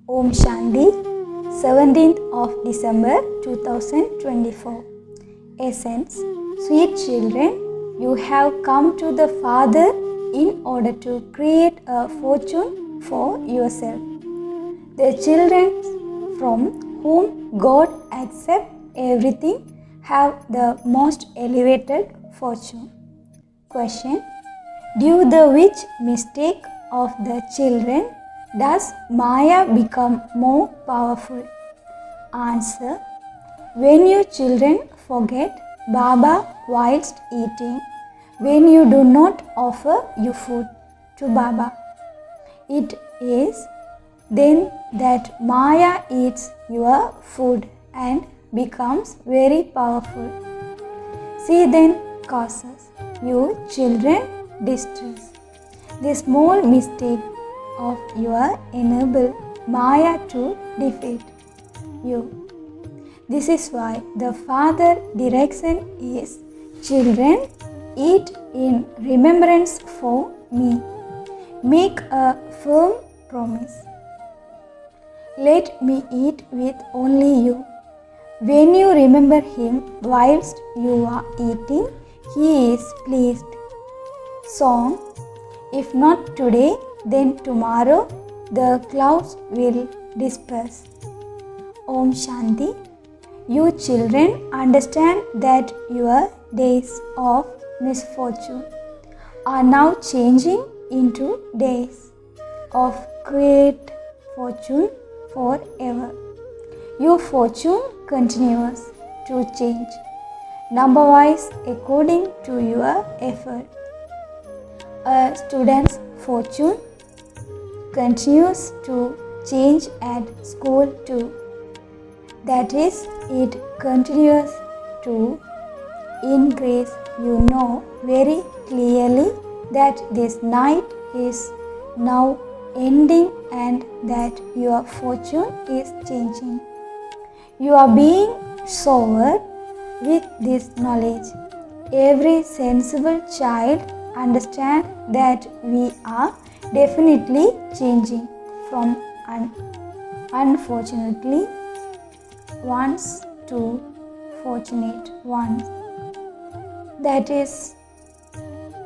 Om Shanti, 17th of December 2024. Essence, sweet children, you have come to the Father in order to create a fortune for yourself. The children from whom God accepts everything have the most elevated fortune. Question: due the which mistake of the children does Maya become more powerful? Answer: when you children forget Baba whilst eating, when you do not offer your food to Baba. It is then that Maya eats your food and becomes very powerful. See then causes you children distress. The small mistake of your enable Maya to defeat you. This is why the Father direction is, children, eat in remembrance for me. Make a firm promise. Let me eat with only you. When you remember him whilst you are eating, he is pleased. Song: if not today, then tomorrow the clouds will disperse. Om Shanti. You children understand that your days of misfortune are now changing into days of great fortune forever. Your fortune continues to change, number-wise according to your effort. A student's fortune continues to change at school too. That is, it continues to increase. You know very clearly that this night is now ending and that your fortune is changing. You are being sobered with this knowledge. Every sensible child understands that we are definitely changing from unfortunately ones to fortunate ones. That is,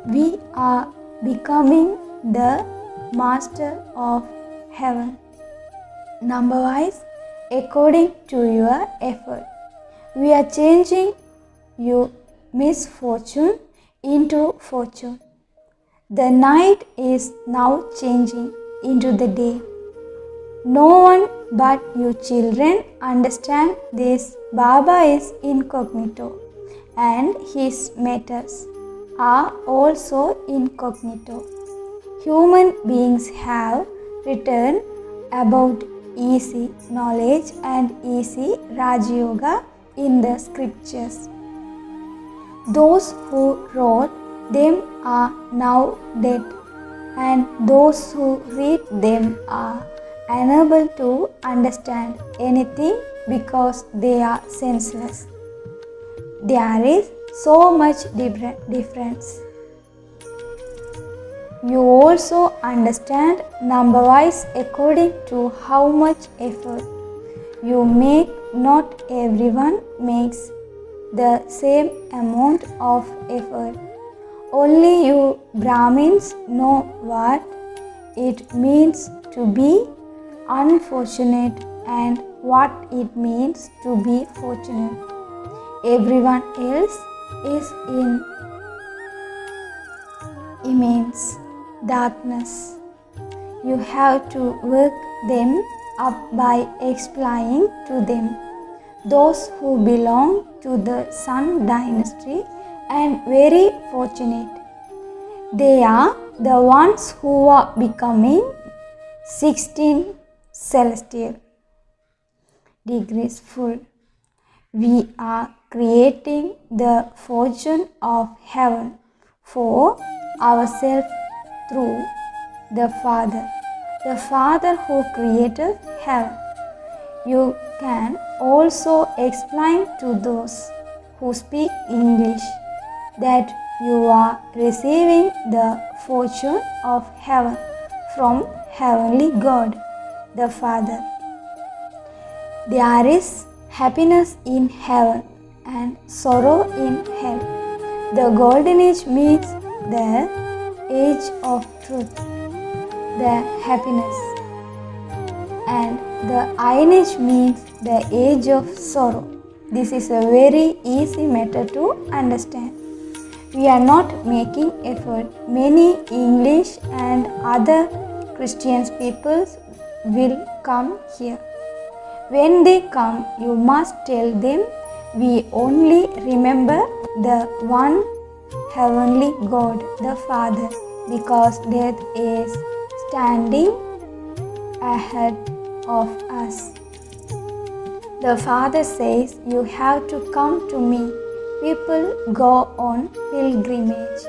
we are becoming the master of heaven, number-wise according to your effort. We are changing your misfortune into fortune. The night is now changing into the day. No one but you children understand this. Baba is incognito and his matters are also incognito. Human beings have written about easy knowledge and easy Raj Yoga in the scriptures. Those who wrote them are now dead, and those who read them are unable to understand anything because they are senseless. There is so much difference. You also understand number-wise according to how much effort you make. Not everyone makes the same amount of effort. Only you Brahmins know what it means to be unfortunate and what it means to be fortunate. Everyone else is in immense darkness. You have to work them up by explaining to them. Those who belong to the Sun dynasty and very fortunate, they are the ones who are becoming 16 celestial degrees full. We are creating the fortune of heaven for ourselves through the Father who created heaven. You can also explain to those who speak English that you are receiving the fortune of heaven from Heavenly God. the Father. There is happiness in heaven and sorrow in hell. The golden age means the age of truth, the happiness, and the iron age means the age of sorrow. This is a very easy matter to understand. We are not making effort. Many English and other Christian peoples will come here. When they come, you must tell them we only remember the one heavenly God, the Father, because death is standing ahead of us. The Father says, you have to come to me. People go on pilgrimage.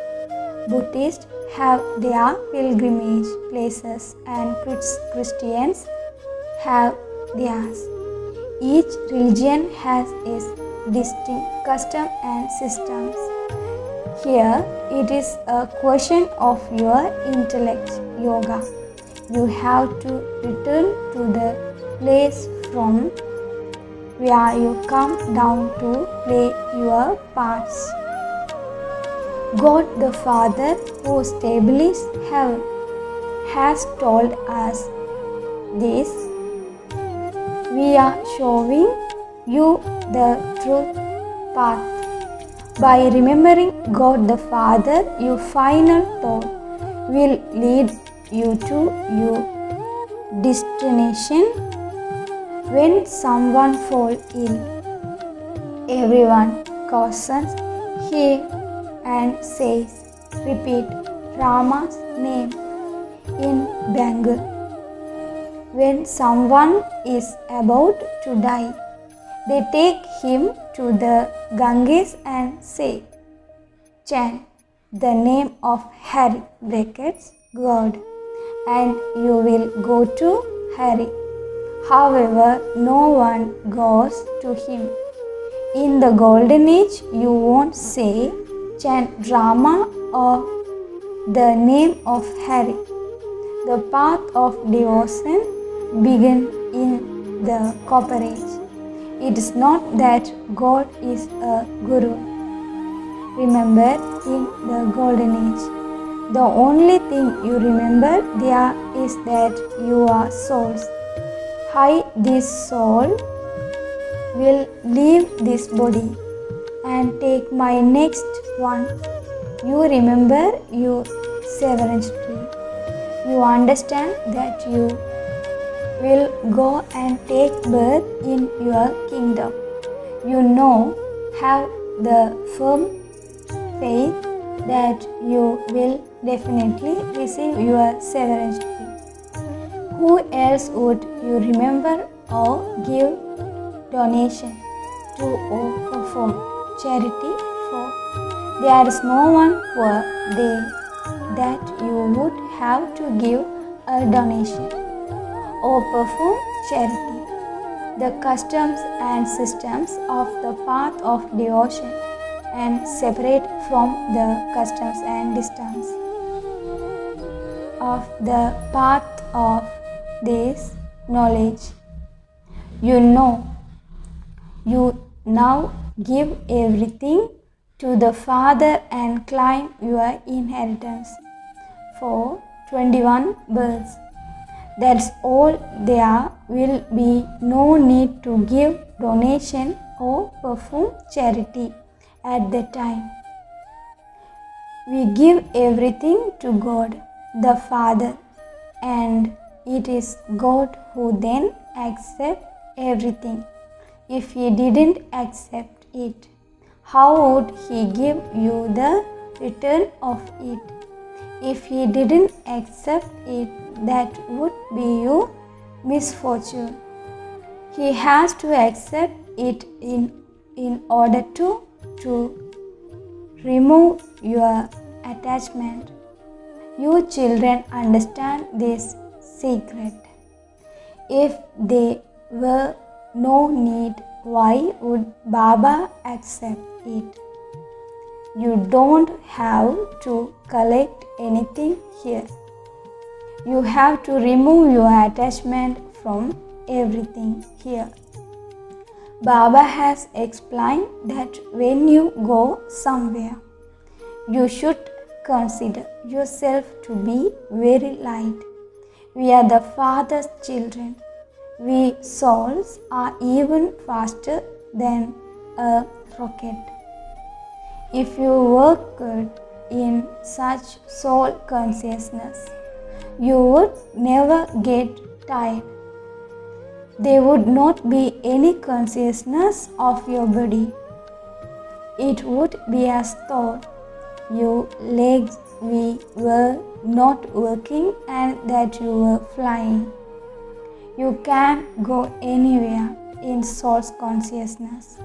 Buddhists have their pilgrimage places and Christians have theirs. Each religion has its distinct custom and systems. Here it is a question of your intellect, yoga. You have to return to the place from where you come down to play your parts. God the Father, who established heaven, has told us this. We are showing you the truth path. By remembering God the Father, your final thought will lead you to your destination. When someone falls ill, everyone cautions him and says, repeat Rama's name in Bengal. When someone is about to die, they take him to the Ganges and say, chant the name of Hari brackets God, and you will go to Hari. However, no one goes to him. In the golden age, you won't say, chant Rama or the name of Hari. The path of devotion begins in the copper age. It is not that God is a guru. Remember, in the golden age, the only thing you remember there is that you are souls. This soul will leave this body and take my next one. You remember your severance tree. You understand that you will go and take birth in your kingdom. You know, have the firm faith that you will definitely receive your severance tree. Who else would you remember or give donation to or perform charity for? There is no one poor that you would have to give a donation or perform charity. The customs and systems of the path of devotion and separate from the customs and systems of the path of this knowledge. You know, you now give everything to the Father and claim your inheritance for 21 births. That's all. There will be no need to give donation or perform charity at the time. We give everything to God the Father, and it is God who then accepts everything. If He didn't accept it, how would He give you the return of it? If He didn't accept it, that would be your misfortune. He has to accept it in order to remove your attachment. You children understand this secret. If there were no need, why would Baba accept it? You don't have to collect anything here. You have to remove your attachment from everything here. Baba has explained that when you go somewhere, you should consider yourself to be very light. We are the Father's children. We souls are even faster than a rocket. If you worked in such soul consciousness, you would never get tired. There would not be any consciousness of your body. It would be as though your legs were not working and that you were flying. You can go anywhere in soul's consciousness.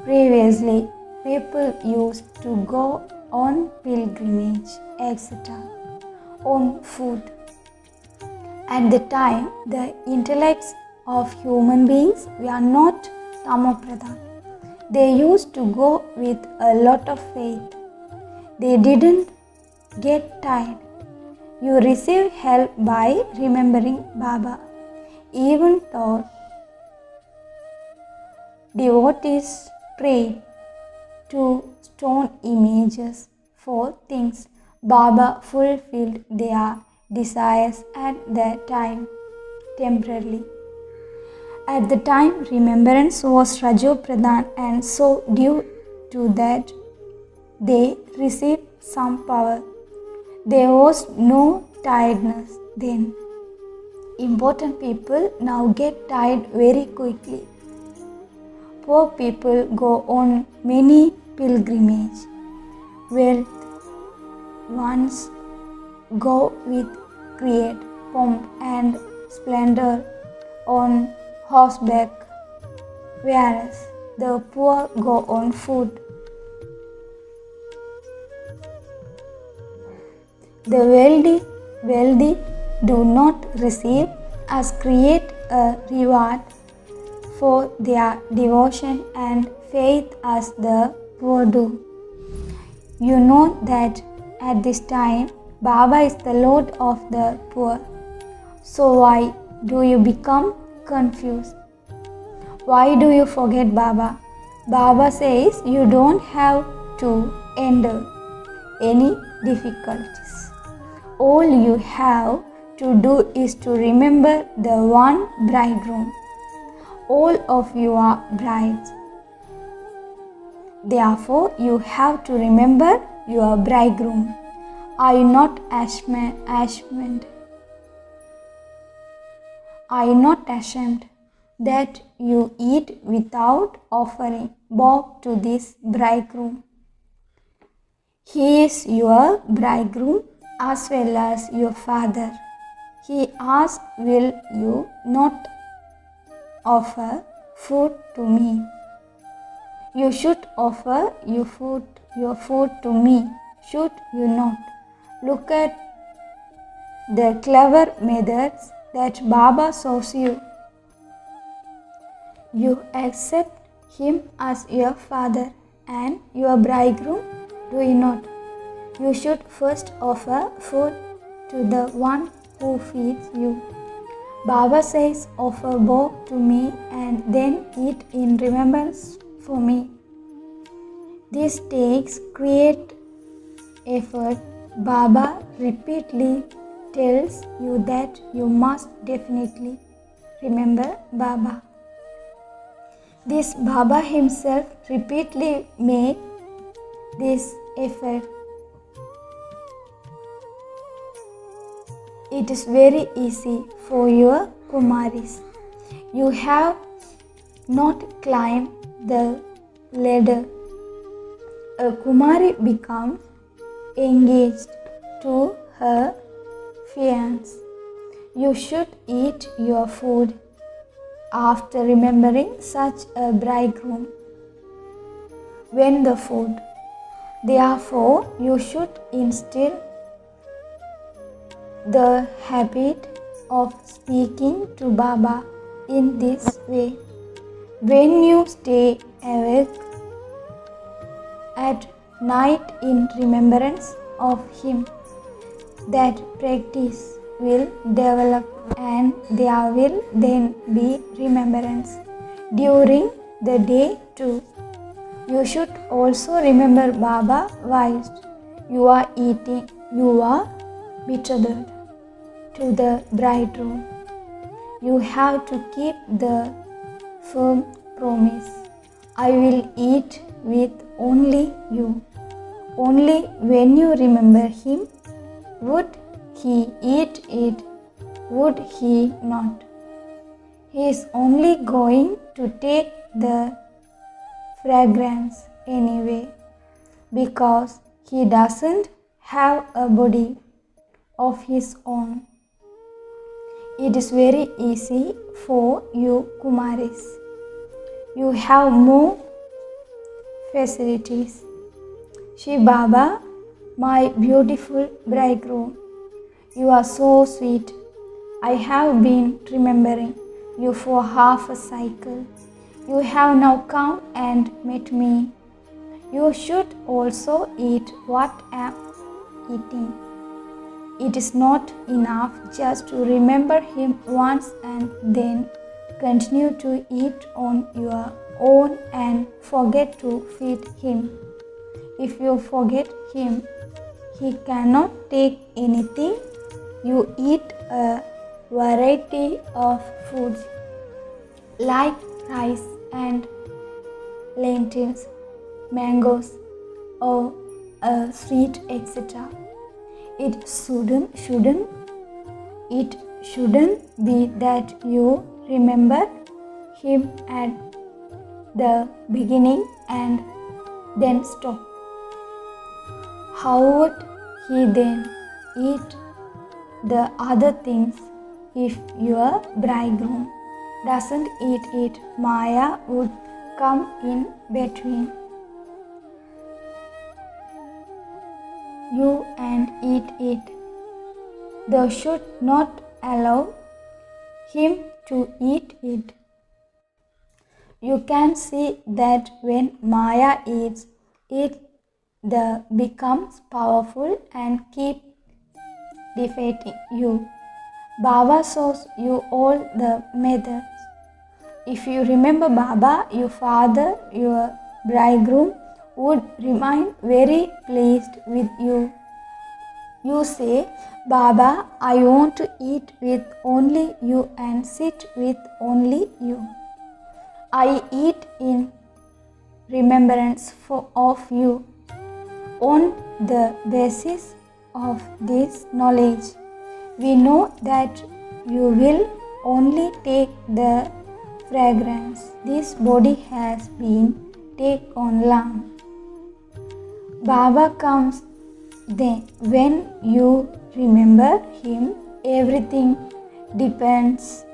Previously, people used to go on pilgrimage, etc., on foot. At the time, the intellects of human beings were not tamopradhan. They used to go with a lot of faith. They didn't get tired. You receive help by remembering Baba. Even though devotees prayed to stone images for things, Baba fulfilled their desires at the time temporarily. At the time, remembrance was Rajo Pradhan, and so due to that, they received some power. There was no tiredness then. Important people now get tired very quickly. Poor people go on many pilgrimages. Wealth ones go with great pomp and splendor on horseback, whereas the poor go on foot. The wealthy do not receive as great a reward for their devotion and faith as the poor do. You know that at this time Baba is the Lord of the poor. So why do you become confused? Why do you forget Baba? Baba says you don't have to endure any difficulties. All you have to do is to remember the one bridegroom. All of you are brides. Therefore, you have to remember your bridegroom. Are you not ashamed? Are you not ashamed that you eat without offering bob to this bridegroom? He is your bridegroom as well as your father. He asks, will you not offer food to me? You should offer your food to me, should you not? Look at the clever methods that Baba shows you. You accept him as your father and your bridegroom, do you not? You should first offer food to the one who feeds you. Baba says, offer both to me and then eat in remembrance for me. This takes great effort. Baba repeatedly tells you that you must definitely remember Baba. This Baba himself repeatedly makes this effort. It is very easy for your Kumaris. You have not climbed the ladder. A Kumari becomes engaged to her fiancé. You should eat your food after remembering such a bridegroom. When the food. Therefore, you should instill the habit of speaking to Baba in this way. When you stay awake at night in remembrance of him, that practice will develop and there will then be remembrance during the day too. You should also remember Baba whilst you are eating your betrothed to the bridegroom. You have to keep the firm promise. I will eat with only you. Only when you remember him would he eat it, would he not? He is only going to take the fragrance anyway because he doesn't have a body of his own. It is very easy for you Kumaris. You have more facilities. Shri Baba, my beautiful bridegroom, you are so sweet. I have been remembering you for half a cycle. You have now come and met me. You should also eat what I am eating. It is not enough just to remember him once and then continue to eat on your own and forget to feed him. If you forget him, he cannot take anything. You eat a variety of foods like rice and lentils, mangoes, or sweet, etc. It shouldn't be that you remember him at the beginning and then stop. How would he then eat the other things if your bridegroom doesn't eat it? Maya would come in between you and eat it. Thou should not allow him to eat it. You can see that when Maya eats it, the becomes powerful and keep defeating you. Baba shows you all the methods. If you remember Baba, your father, your bridegroom would remain very pleased with you. You say, Baba, I want to eat with only you and sit with only you. I eat in remembrance of you. On the basis of this knowledge, we know that you will only take the fragrance. This body has been taken on long. Baba comes then when you remember him. Everything depends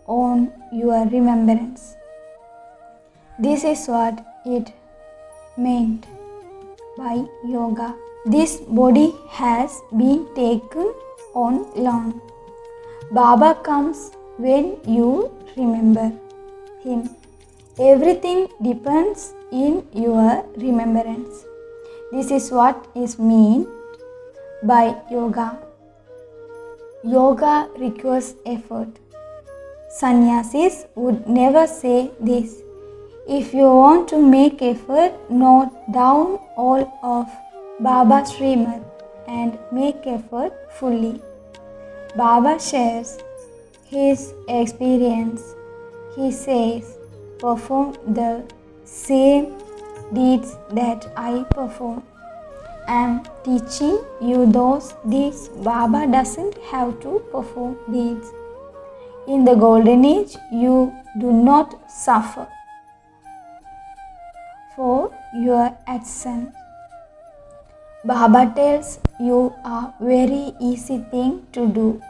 on your remembrance. This is what it meant by yoga. This body has been taken on long. Baba comes when you remember him. Everything depends in your remembrance. This is what is meant by yoga. Yoga requires effort. Sannyasis would never say this. If you want to make effort, note down all of Baba's Srimad and make effort fully. Baba shares his experience. He says, perform the same deeds that I perform. I am teaching you those deeds. Baba doesn't have to perform deeds. In the golden age, you do not suffer for your actions. Baba tells you a very easy thing to do.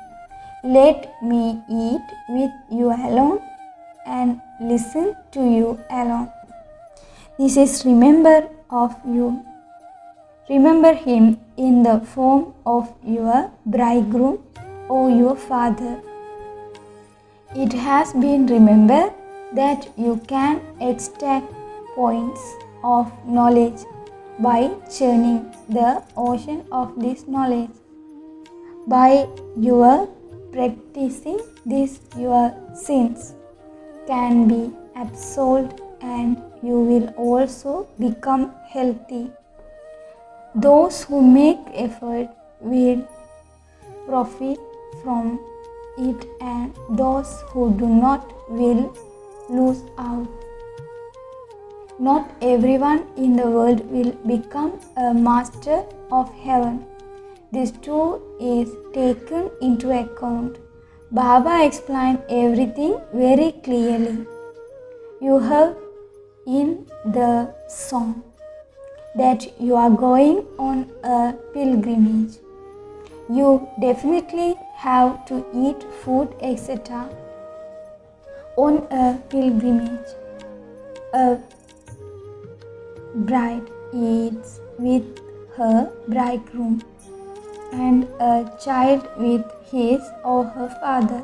Let me eat with you alone and listen to you alone. This is remember of you. Remember him in the form of your bridegroom or your father. It has been remembered that you can extract points of knowledge by churning the ocean of this knowledge. By your practicing this your sins can be absolved and you will also become healthy. Those who make effort will profit from it and those who do not will lose out. Not everyone in the world will become a master of heaven. This too is taken into account. Baba explained everything very clearly. You have in the song that you are going on a pilgrimage. You definitely have to eat food, etc. On a pilgrimage, a bride eats with her bridegroom and a child with his or her father.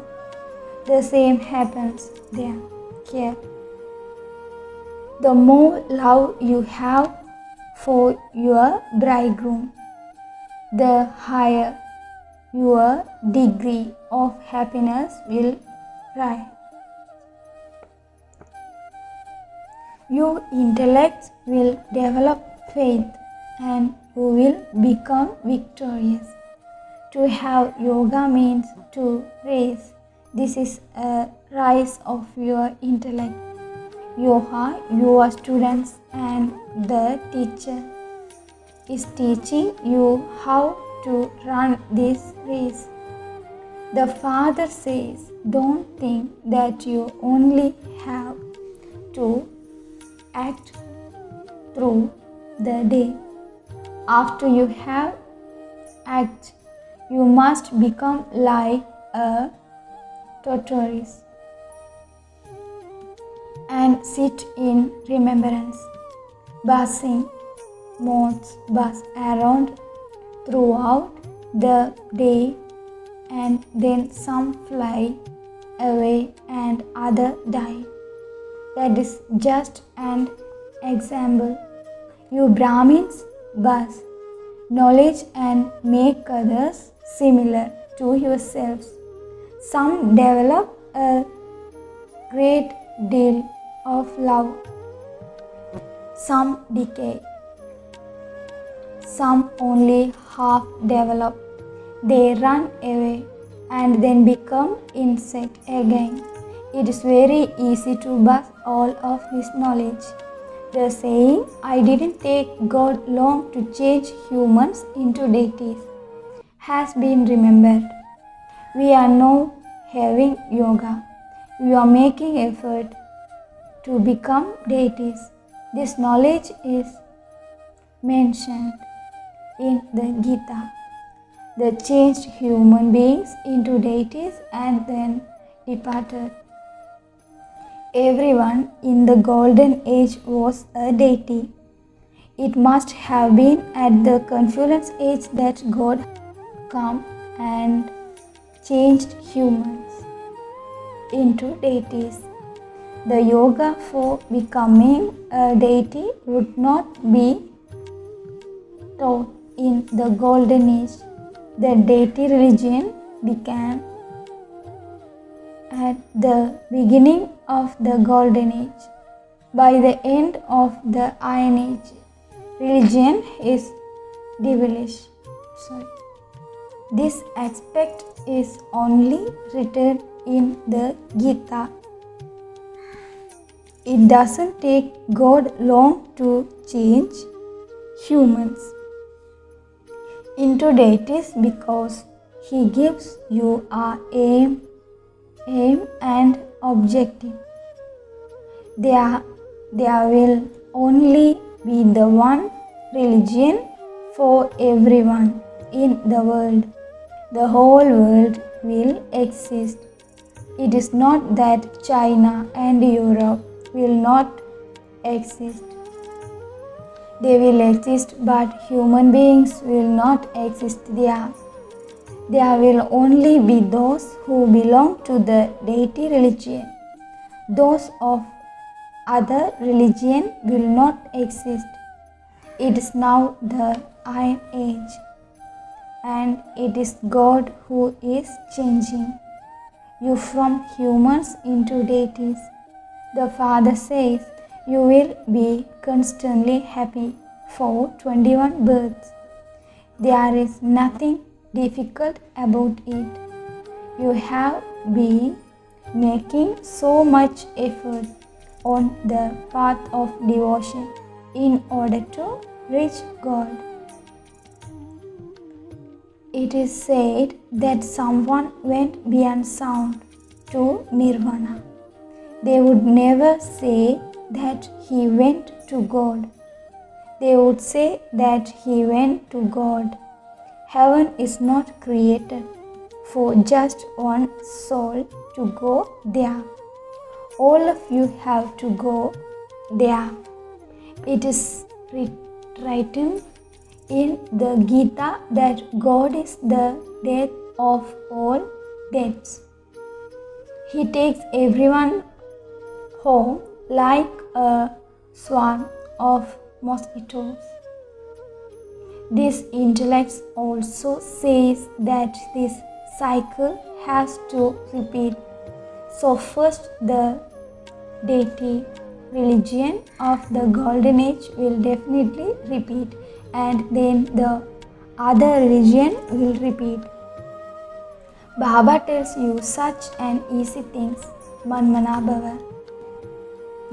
The same happens there. Here. The more love you have for your bridegroom, the higher your degree of happiness will rise. Your intellect will develop faith and you will become victorious. To have yoga means to raise. This is a rise of your intellect. Yoga, your students and the teacher is teaching you how to run this race. The Father says, don't think that you only have to act through the day. After you have acted, you must become like a tortoise and sit in remembrance. Buzzing moths buzz around throughout the day and then some fly away and others die. That is just an example. You Brahmins buzz knowledge and make others similar to yourselves. Some develop a great deal of love. Some decay. Some only half develop. They run away and then become insect again. It is very easy to buzz all of this knowledge. The saying, I didn't take God long to change humans into deities, has been remembered. We are now having yoga. We are making effort to become deities. This knowledge is mentioned in the Gita. They changed human beings into deities and then departed. Everyone in the golden age was a deity. It must have been at the confluence age that God came and changed humans into deities. The yoga for becoming a deity would not be taught in the golden age. The deity religion began at the beginning of the golden age. By the end of the iron age, religion is devilish. This aspect is only written in the Gita. It doesn't take God long to change humans into deities because He gives you an aim and objective. There will only be the one religion for everyone in the world. The whole world will exist. It is not that China and Europe will not exist. They will exist, but human beings will not exist there. There will only be those who belong to the deity religion. Those of other religion will not exist. It is now the Iron Age, and it is God who is changing. you from humans into deities. The Father says you will be constantly happy for 21 births. There is nothing difficult about it. You have been making so much effort on the path of devotion in order to reach God. It is said that someone went beyond sound to nirvana. They would never say that he went to God. They would say that he went to God. Heaven is not created for just one soul to go there. All of you have to go there. It is written in the Gita that God is the death of all deaths. He takes everyone home like a swarm of mosquitoes. This intellect also says that this cycle has to repeat. So first the deity religion of the golden age will definitely repeat, and then the other religion will repeat. Baba tells you such an easy things, Manmana Bhava.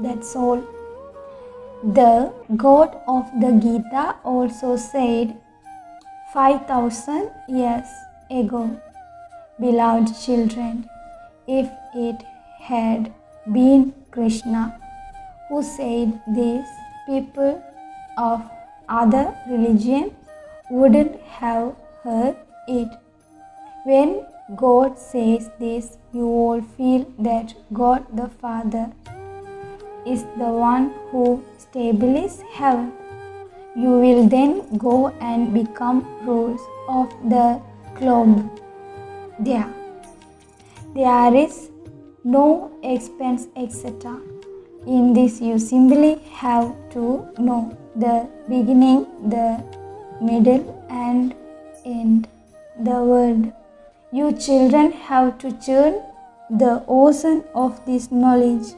That's all. The God of the Gita also said 5,000 years ago, beloved children, if it had been Krishna who said this, people of other religion wouldn't have heard it. When God says this, you all feel that God the Father is the one who establishes heaven. You will then go and become rulers of the globe. There is no expense, etc. In this, you simply have to know the beginning, the middle, and end. The world. You children have to churn the ocean of this knowledge.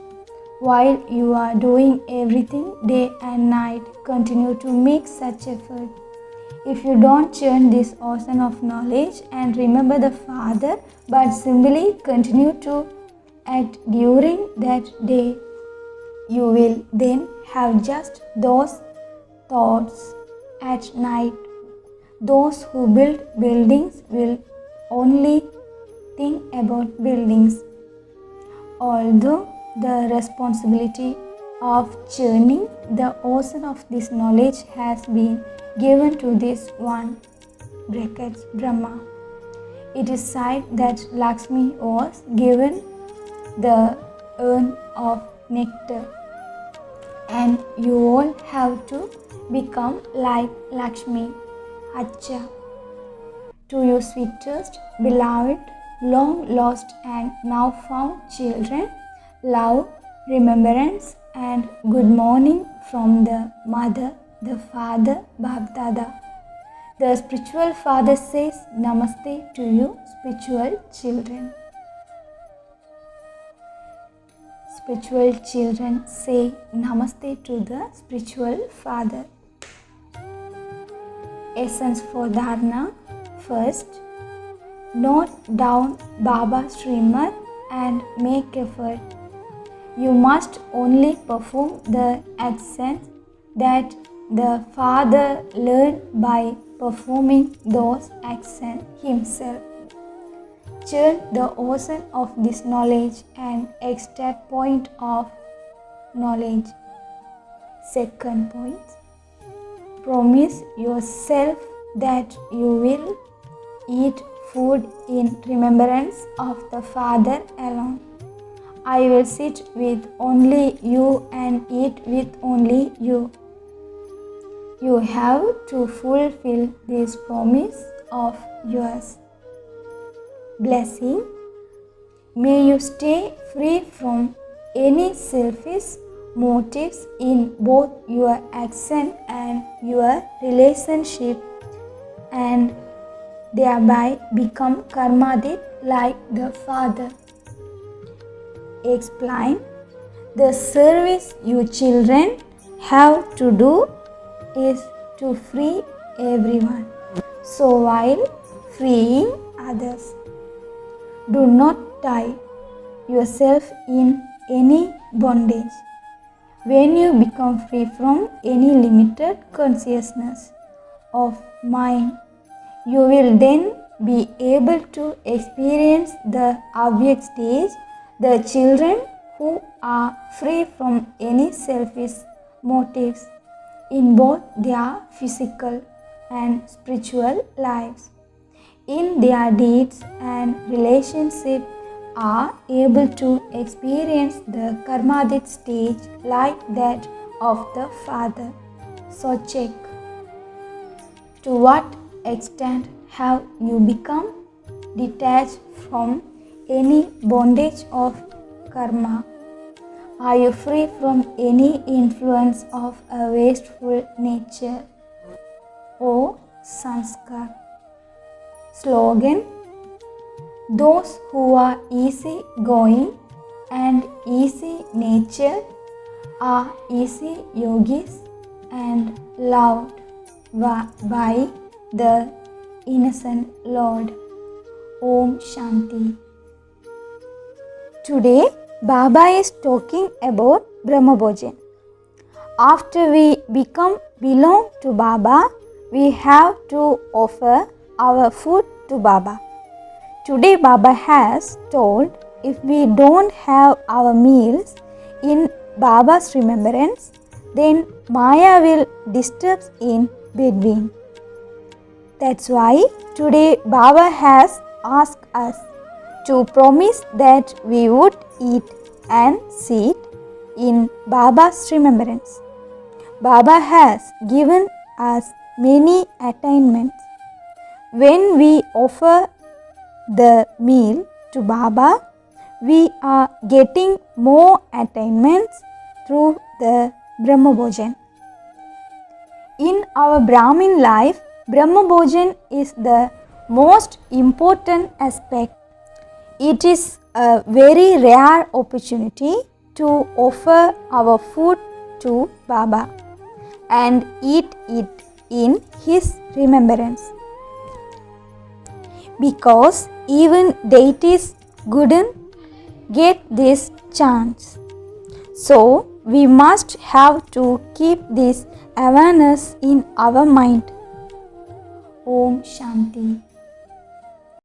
While you are doing everything day and night, continue to make such effort. If you don't churn this ocean of knowledge and remember the Father, but simply continue to act during that day, you will then have just those thoughts at night. Those who build buildings will only think about buildings. Although the responsibility of churning the ocean of this knowledge has been given to this one, Brahma. It is said that Lakshmi was given the urn of nectar, and you all have to become like Lakshmi. Acha. To you sweetest, beloved, long lost and now found children, love, remembrance and good morning from the Mother, the Father, Bab-Dada. The spiritual father says Namaste to you, spiritual children. Spiritual children say Namaste to the spiritual father. Essence for Dharana. First, note down Baba's Srimad and make effort. You must only perform the actions that the Father learned by performing those actions himself. Churn the ocean of this knowledge and extract point of knowledge. Second point, promise yourself that you will eat food in remembrance of the Father alone. I will sit with only you and eat with only you. You have to fulfill this promise of yours. Blessing. May you stay free from any selfish motives in both your action and your relationship, and thereby become karmadit like the Father. explained, the service you children have to do is to free everyone. So while freeing others, do not tie yourself in any bondage. When you become free from any limited consciousness of mind, you will then be able to experience the object stage, the children who are free from any selfish motives in both their physical and spiritual lives. In their deeds and relationships are able to experience the karmadit stage like that of the Father. So check, to what extent have you become detached from any bondage of karma? Are you free from any influence of a wasteful nature or sanskar? Slogan: those who are easy going and easy nature are easy yogis and loved by the innocent Lord. Om Shanti. Today Baba is talking about Brahma Bhojan. After we belong to Baba, we have to offer our food to Baba. Today Baba has told, if we don't have our meals in Baba's remembrance, then Maya will disturb in between. That's why today Baba has asked us to promise that we would eat and sit in Baba's remembrance. Baba has given us many attainments. When we offer the meal to Baba, we are getting more attainments through the Brahma Bhojan. In our Brahmin life, Brahma Bhojan is the most important aspect. It is a very rare opportunity to offer our food to Baba and eat it in his remembrance. Because even deities couldn't get this chance. So we must have to keep this awareness in our mind. Om Shanti.